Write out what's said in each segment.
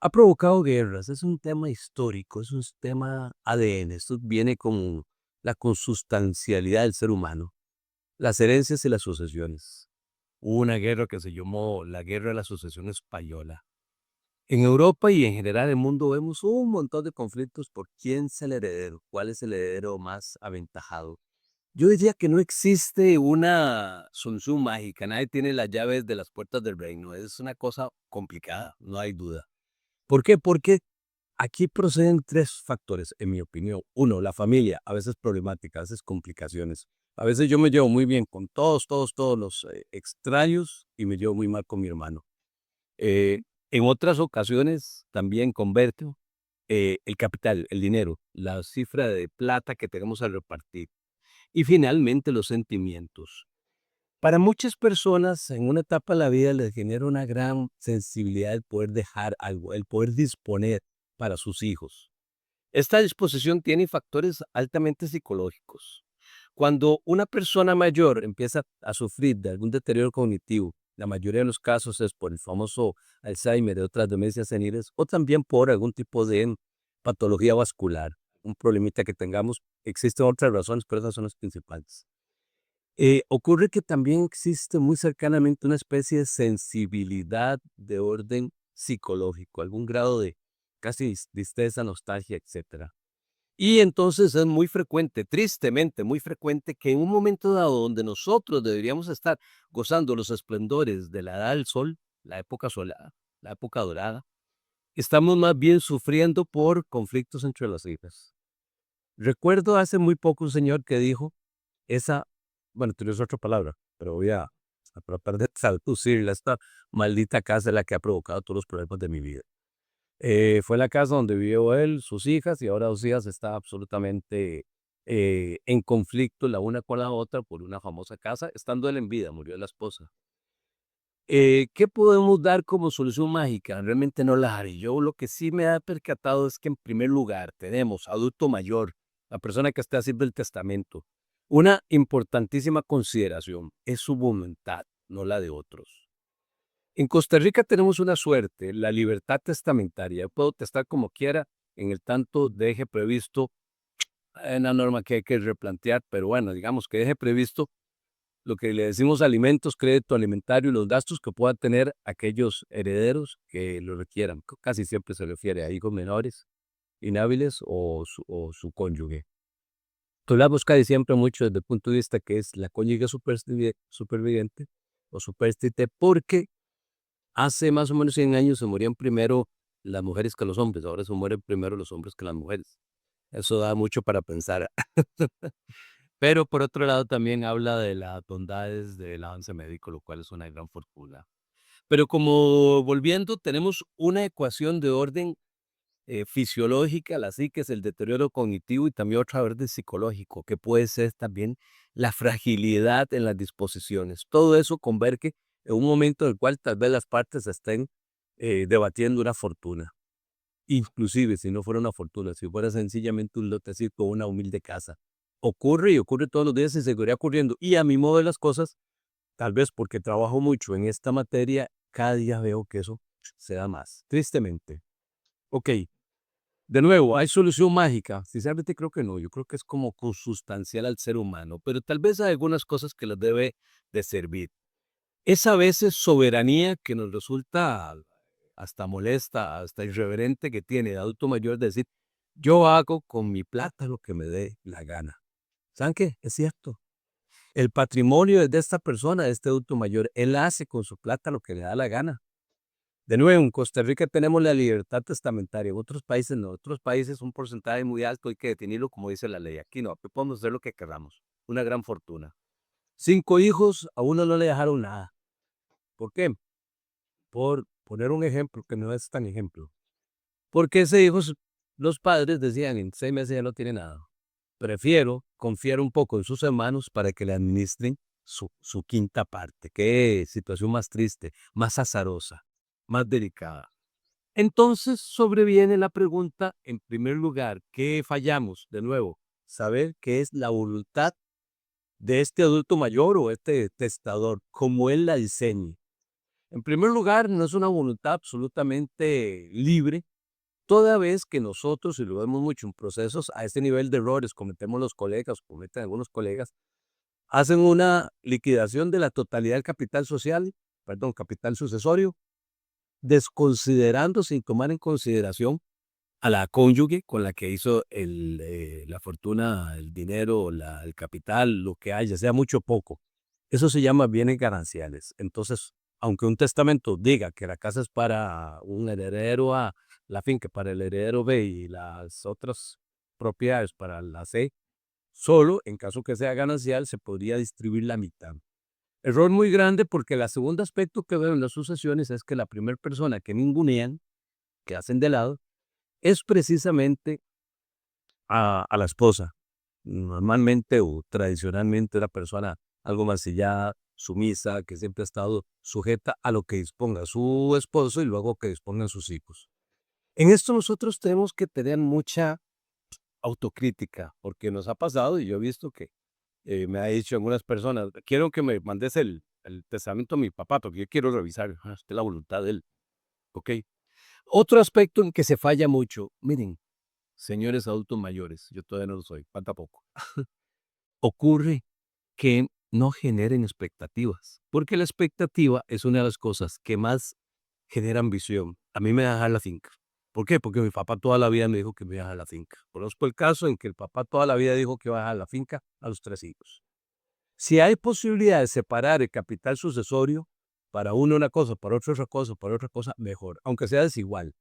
Ha provocado guerras, es un tema histórico, es un tema ADN, esto viene con la consustancialidad del ser humano, las herencias y las sucesiones. Hubo una guerra que se llamó la Guerra de la Sucesión Española. En Europa y en general en el mundo vemos un montón de conflictos por quién es el heredero, cuál es el heredero más aventajado. Yo diría que no existe una solución mágica, nadie tiene las llaves de las puertas del reino, es una cosa complicada, no hay duda. ¿Por qué? Porque aquí proceden 3 factores, en mi opinión. Uno, la familia, a veces problemática, a veces complicaciones. A veces yo me llevo muy bien con todos los extraños y me llevo muy mal con mi hermano. En otras ocasiones también converto el capital, el dinero, la cifra de plata que tenemos al repartir. Y finalmente los sentimientos. Para muchas personas en una etapa de la vida les genera una gran sensibilidad el poder dejar algo, el poder disponer para sus hijos. Esta disposición tiene factores altamente psicológicos. Cuando una persona mayor empieza a sufrir de algún deterioro cognitivo, la mayoría de los casos es por el famoso Alzheimer y otras demencias seniles, o también por algún tipo de patología vascular, un problemita que tengamos. Existen otras razones, pero esas son las principales. Ocurre que también existe muy cercanamente una especie de sensibilidad de orden psicológico, algún grado de casi tristeza, nostalgia, etcétera. Y entonces es muy frecuente, tristemente muy frecuente, que en un momento dado donde nosotros deberíamos estar gozando los esplendores de la edad del sol, la época solar, la época dorada, estamos más bien sufriendo por conflictos entre las hijas. Recuerdo hace muy poco un señor que dijo esa, bueno, utilizo otra palabra, pero voy a tratar de traducirla. Esta maldita casa es la que ha provocado todos los problemas de mi vida. Fue la casa donde vivió él, sus hijas, y ahora 2 hijas están absolutamente, en conflicto la una con la otra por una famosa casa, estando él en vida, murió la esposa. ¿Qué podemos dar como solución mágica? Realmente no la haré. Yo lo que sí me he percatado es que en primer lugar tenemos adulto mayor, la persona que está haciendo el testamento. Una importantísima consideración es su voluntad, no la de otros. En Costa Rica tenemos una suerte, la libertad testamentaria. Yo puedo testar como quiera, en el tanto deje previsto, hay una norma que hay que replantear, pero bueno, digamos que deje previsto lo que le decimos alimentos, crédito alimentario y los gastos que puedan tener aquellos herederos que lo requieran. Casi siempre se refiere a hijos menores, inhábiles o su cónyuge. Tú la buscas siempre mucho desde el punto de vista que es la cónyuge superviviente o supérstite, porque hace más o menos 100 años se morían primero las mujeres que los hombres, ahora se mueren primero los hombres que las mujeres. Eso da mucho para pensar. Pero por otro lado también habla de las bondades del avance médico, lo cual es una gran fortuna. Pero como volviendo, tenemos una ecuación de orden fisiológica, la psique es el deterioro cognitivo y también otra orden psicológico, que puede ser también la fragilidad en las disposiciones. Todo eso converge en un momento en el cual tal vez las partes estén debatiendo una fortuna. Inclusive si no fuera una fortuna, si fuera sencillamente un lotecito o una humilde casa. Ocurre y ocurre todos los días y seguirá ocurriendo. Y a mi modo de las cosas, tal vez porque trabajo mucho en esta materia, cada día veo que eso se da más, tristemente. Ok, de nuevo, ¿hay solución mágica? Sinceramente creo que no, yo creo que es como consustancial al ser humano, pero tal vez hay algunas cosas que les debe de servir. Es a veces soberanía que nos resulta hasta molesta, hasta irreverente que tiene de adulto mayor de decir, yo hago con mi plata lo que me dé la gana. ¿Saben qué? Es cierto. El patrimonio es de esta persona, de este adulto mayor. Él hace con su plata lo que le da la gana. De nuevo, en Costa Rica tenemos la libertad testamentaria, en otros países no. En otros países un porcentaje muy alto hay que definirlo como dice la ley. Aquí no, aquí podemos hacer lo que queramos. Una gran fortuna. 5 hijos, a uno no le dejaron nada. ¿Por qué? Por poner un ejemplo que no es tan ejemplo. Porque ese hijo, los padres decían, en 6 meses ya no tiene nada. Prefiero confiar un poco en sus hermanos para que le administren su quinta parte. Qué situación más triste, más azarosa, más delicada. Entonces sobreviene la pregunta, en primer lugar, ¿qué fallamos? De nuevo, saber qué es la voluntad de este adulto mayor o este testador, como él la diseñe. En primer lugar, no es una voluntad absolutamente libre, toda vez que nosotros, y lo vemos mucho en procesos, a este nivel de errores cometemos los colegas, cometen algunos colegas, hacen una liquidación de la totalidad del capital social, perdón, capital sucesorio, desconsiderando, sin tomar en consideración a la cónyuge con la que hizo la fortuna, el dinero, el capital, lo que haya, sea mucho o poco. Eso se llama bienes gananciales. Entonces, aunque un testamento diga que la casa es para un heredero A, la finca para el heredero B y las otras propiedades para la C, solo en caso que sea ganancial se podría distribuir la mitad. Error muy grande porque el segundo aspecto que veo en las sucesiones es que la primera persona que ningunean, que hacen de lado, es precisamente a la esposa. Normalmente o tradicionalmente una persona algo mancillada, sumisa, que siempre ha estado sujeta a lo que disponga su esposo y luego que dispongan sus hijos. En esto nosotros tenemos que tener mucha autocrítica, porque nos ha pasado y yo he visto que me ha dicho algunas personas, quiero que me mandes el testamento a mi papá, porque yo quiero revisar, es la voluntad de él, ¿ok? Otro aspecto en que se falla mucho, miren, señores adultos mayores, yo todavía no lo soy, falta poco, ocurre que no generen expectativas, porque la expectativa es una de las cosas que más genera ambición. A mí me da dejar la finca. ¿Por qué? Porque mi papá toda la vida me dijo que me iba a dejar la finca. Conozco el caso en que el papá toda la vida dijo que iba a dejar la finca a los 3 hijos. Si hay posibilidad de separar el capital sucesorio, para uno una cosa, para otro otra cosa, para otra cosa, mejor, aunque sea desigual.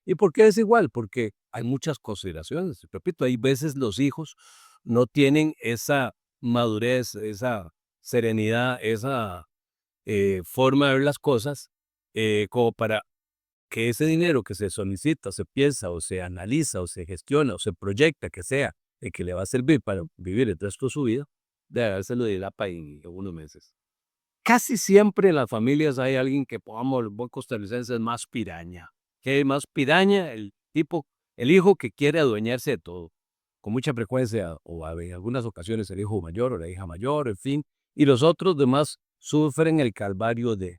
¿Y por qué desigual? Porque hay muchas consideraciones. Repito, hay veces los hijos no tienen esa madurez, esa serenidad, esa forma de ver las cosas, como para que ese dinero que se solicita, o se piensa, o se analiza, o se gestiona, o se proyecta, que sea el que le va a servir para vivir el resto de su vida, de dárselo de la en unos meses. Casi siempre en las familias hay alguien que, pongamos, el buen costarricense es más piraña. ¿Qué es más piraña? El tipo, el hijo que quiere adueñarse de todo. Con mucha frecuencia, o en algunas ocasiones el hijo mayor o la hija mayor, en fin. Y los otros demás sufren el calvario de.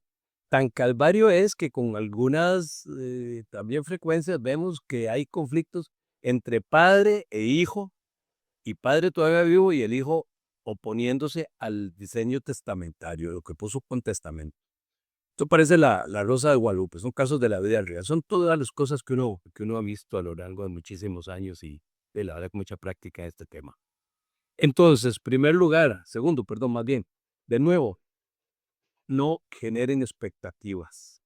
Tan calvario es que con algunas también frecuencias vemos que hay conflictos entre padre e hijo, y padre todavía vivo y el hijo oponiéndose al diseño testamentario, lo que puso con testamento. Esto parece la Rosa de Guadalupe, son casos de la vida real, son todas las cosas que uno ha visto a lo largo de muchísimos años y de la verdad con mucha práctica en este tema. Entonces, primer lugar, segundo, perdón, más bien, de nuevo, no generen expectativas.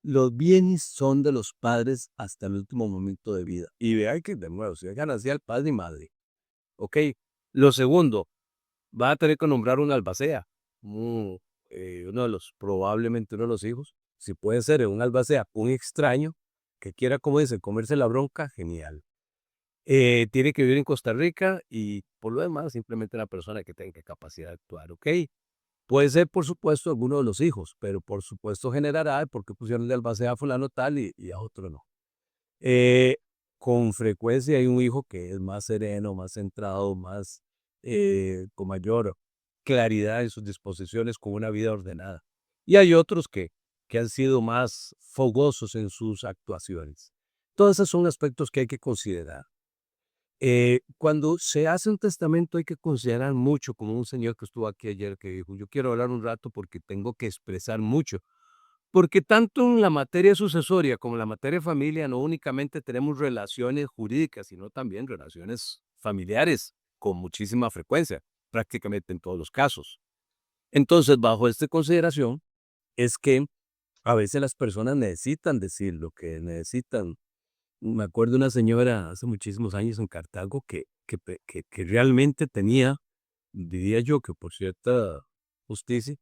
Los bienes son de los padres hasta el último momento de vida. Y vean que, de nuevo, si dejan así al padre y madre, ¿ok? Lo segundo, va a tener que nombrar un albacea, un, uno de los, probablemente uno de los hijos, si puede ser un albacea, un extraño, que quiera, como dicen, comerse la bronca, genial. Tiene que vivir en Costa Rica y por lo demás, simplemente una persona que tenga capacidad de actuar, ¿ok? Puede ser, por supuesto, alguno de los hijos, pero por supuesto generará porque pusieron de albacea a fulano tal y a otro no. Eh, con frecuencia hay un hijo que es más sereno, más centrado, más con mayor claridad en sus disposiciones, con una vida ordenada. Y hay otros que han sido más fogosos en sus actuaciones. Todos esos son aspectos que hay que considerar. Cuando se hace un testamento hay que considerar mucho, como un señor que estuvo aquí ayer que dijo, yo quiero hablar un rato porque tengo que expresar mucho. Porque tanto en la materia sucesoria como en la materia familia no únicamente tenemos relaciones jurídicas, sino también relaciones familiares con muchísima frecuencia, prácticamente en todos los casos. Entonces, bajo esta consideración, es que a veces las personas necesitan decir lo que necesitan. Me acuerdo de una señora hace muchísimos años en Cartago que realmente tenía, diría yo que por cierta justicia,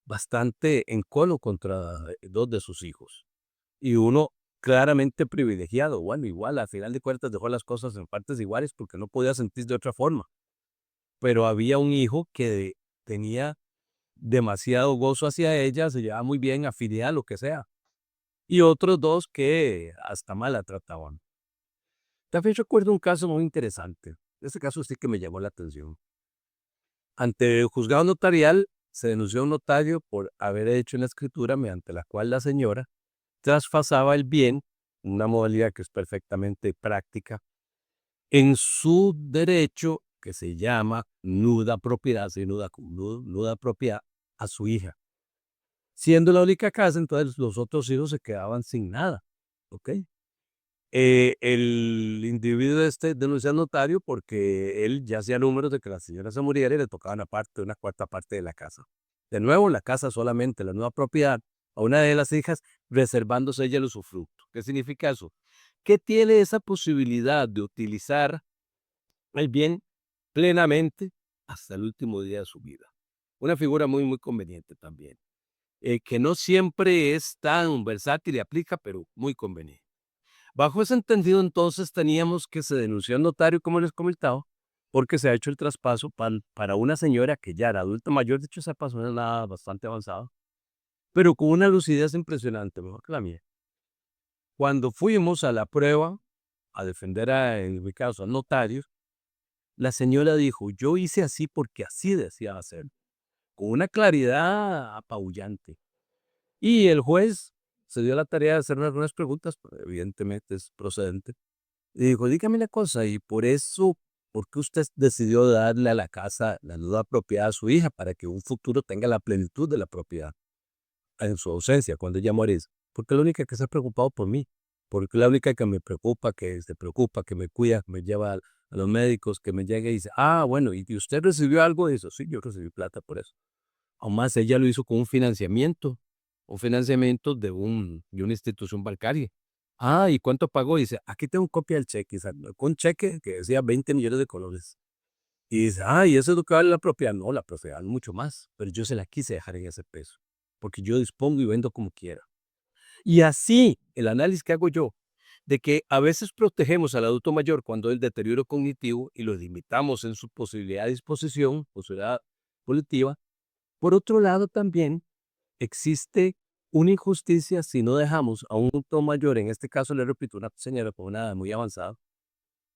bastante encono contra 2 de sus hijos. Y uno claramente privilegiado, bueno, igual, a final de cuentas dejó las cosas en partes iguales porque no podía sentir de otra forma. Pero había un hijo que tenía demasiado gozo hacia ella, se llevaba muy bien, afinidad, lo que sea. Y otros 2 que hasta mal la trataban. También recuerdo un caso muy interesante. Ese caso sí que me llamó la atención. Ante el juzgado notarial se denunció a un notario por haber hecho una escritura mediante la cual la señora trasfasaba el bien, una modalidad que es perfectamente práctica, en su derecho que se llama nuda propiedad, sí, nuda propiedad a su hija. Siendo la única casa, entonces los otros hijos se quedaban sin nada, ¿ok? El individuo este denunció al notario porque él ya hacía números de que la señora se muriera y le tocaba una cuarta parte de la casa. De nuevo, la casa solamente, la nueva propiedad, a una de las hijas, reservándose ella el usufructo. ¿Qué significa eso? Que tiene esa posibilidad de utilizar el bien plenamente hasta el último día de su vida. Una figura muy, muy conveniente también, que no siempre es tan versátil y aplica, pero muy conveniente. Bajo ese entendido, entonces, teníamos que se denunció al notario, como les comentaba, porque se ha hecho el traspaso para una señora que ya era adulta mayor, de hecho, esa persona era una bastante avanzada, pero con una lucidez impresionante, mejor que la mía. Cuando fuimos a la prueba, a defender, en mi caso, al notario, la señora dijo, yo hice así porque así decía hacer, con una claridad apabullante. Y el juez se dio la tarea de hacerme algunas preguntas, pues, evidentemente es procedente. Y dijo, dígame una cosa, y por eso, ¿por qué usted decidió darle a la casa la nueva propiedad a su hija para que un futuro tenga la plenitud de la propiedad en su ausencia, cuando ella muere? Porque es la única que se ha preocupado por mí, porque es la única que me preocupa, que se preocupa, que me cuida, que me lleva a los médicos, que me llega y dice, ah, bueno, ¿y usted recibió algo de eso? Sí, yo recibí plata por eso. Aún más, ella lo hizo con un financiamiento de una institución bancaria. Ah, ¿y cuánto pagó? Dice, aquí tengo copia del cheque, sacó un cheque que decía 20 millones de colones. Y dice, ah, ¿y eso es lo que vale la propiedad? No, la propiedad vale mucho más, pero yo se la quise dejar en ese peso, porque yo dispongo y vendo como quiera. Y así, el análisis que hago yo, de que a veces protegemos al adulto mayor cuando hay el deterioro cognitivo y lo limitamos en su posibilidad de disposición, posibilidad colectiva. Por otro lado, también existe una injusticia si no dejamos a un adulto mayor, en este caso le repito, una señora con una edad muy avanzada,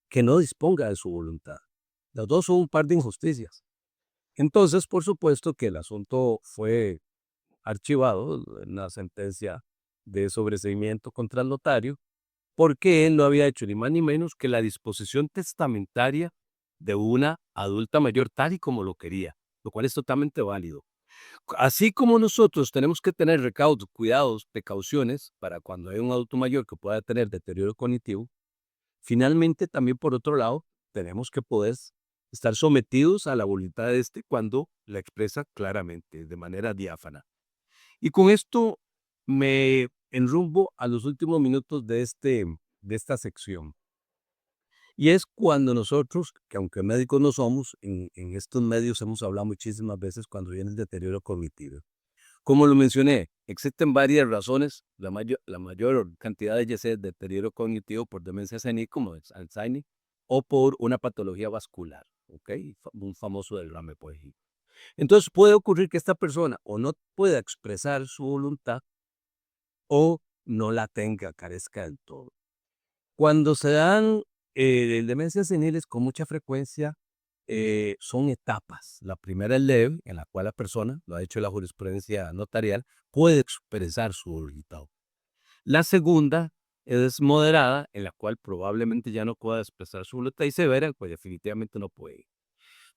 que no disponga de su voluntad. Los dos son un par de injusticias. Entonces, por supuesto que el asunto fue archivado, una sentencia de sobreseimiento contra el notario, porque él no había hecho ni más ni menos que la disposición testamentaria de una adulta mayor tal y como lo quería, lo cual es totalmente válido. Así como nosotros tenemos que tener recaudos, cuidados, precauciones para cuando hay un adulto mayor que pueda tener deterioro cognitivo, finalmente también por otro lado tenemos que poder estar sometidos a la voluntad de este cuando la expresa claramente, de manera diáfana. Y con esto me enrumbo a los últimos minutos de esta sección. Y es cuando nosotros, que aunque médicos no somos, en estos medios hemos hablado muchísimas veces cuando viene el deterioro cognitivo. Como lo mencioné, existen varias razones, la mayor cantidad de ellas es deterioro cognitivo por demencia senil, como es Alzheimer, o por una patología vascular, ¿ok? Un famoso derrame, por ejemplo. Entonces puede ocurrir que esta persona o no pueda expresar su voluntad o no la tenga, carezca del todo. Cuando se dan demencias seniles con mucha frecuencia, son etapas. La primera es leve, en la cual la persona, lo ha hecho la jurisprudencia notarial, puede expresar su voluntad. La segunda es moderada, en la cual probablemente ya no pueda expresar su voluntad, y severa, pues definitivamente no puede.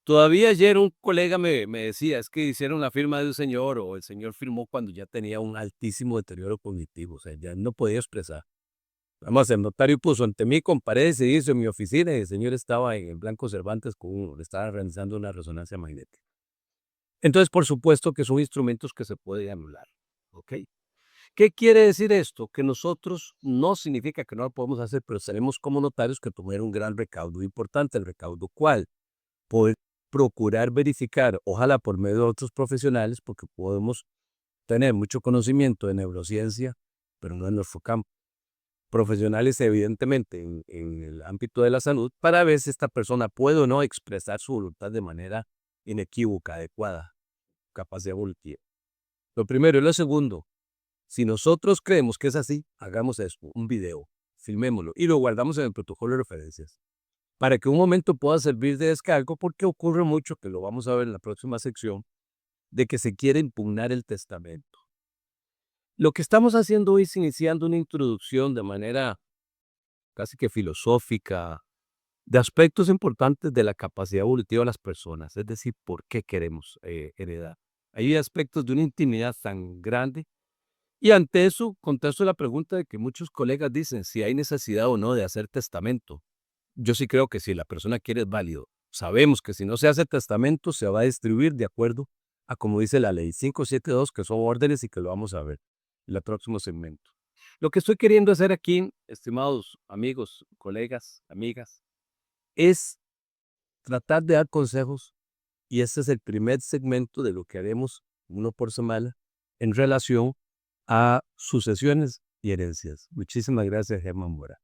Todavía ayer un colega me decía, es que hicieron la firma de un señor o el señor firmó cuando ya tenía un altísimo deterioro cognitivo, o sea, ya no podía expresar. Además, el notario puso ante mí con paredes y hizo en mi oficina y el señor estaba en el Blanco Cervantes le estaba realizando una resonancia magnética. Entonces, por supuesto que son instrumentos que se pueden anular. ¿Ok? ¿Qué quiere decir esto? Que nosotros no significa que no lo podemos hacer, pero tenemos como notarios que tomar un gran recaudo importante. ¿El recaudo cuál? Poder procurar verificar, ojalá por medio de otros profesionales, porque podemos tener mucho conocimiento de neurociencia, pero no en nuestro campo. Profesionales, evidentemente, en el ámbito de la salud, para ver si esta persona puede o no expresar su voluntad de manera inequívoca, adecuada, capacidad evolutiva. Lo primero. Y lo segundo, si nosotros creemos que es así, hagamos esto, un video, filmémoslo y lo guardamos en el protocolo de referencias para que un momento pueda servir de descargo, porque ocurre mucho, que lo vamos a ver en la próxima sección, de que se quiere impugnar el testamento. Lo que estamos haciendo hoy es iniciando una introducción de manera casi que filosófica de aspectos importantes de la capacidad evolutiva de las personas, es decir, por qué queremos heredar. Hay aspectos de una intimidad tan grande y ante eso contesto la pregunta de que muchos colegas dicen si hay necesidad o no de hacer testamento. Yo sí creo que si la persona quiere es válido. Sabemos que si no se hace testamento se va a distribuir de acuerdo a como dice la ley 572, que son órdenes y que lo vamos a ver en el próximo segmento. Lo que estoy queriendo hacer aquí, estimados amigos, colegas, amigas, es tratar de dar consejos y este es el primer segmento de lo que haremos, uno por semana, en relación a sucesiones y herencias. Muchísimas gracias, Germán Mora.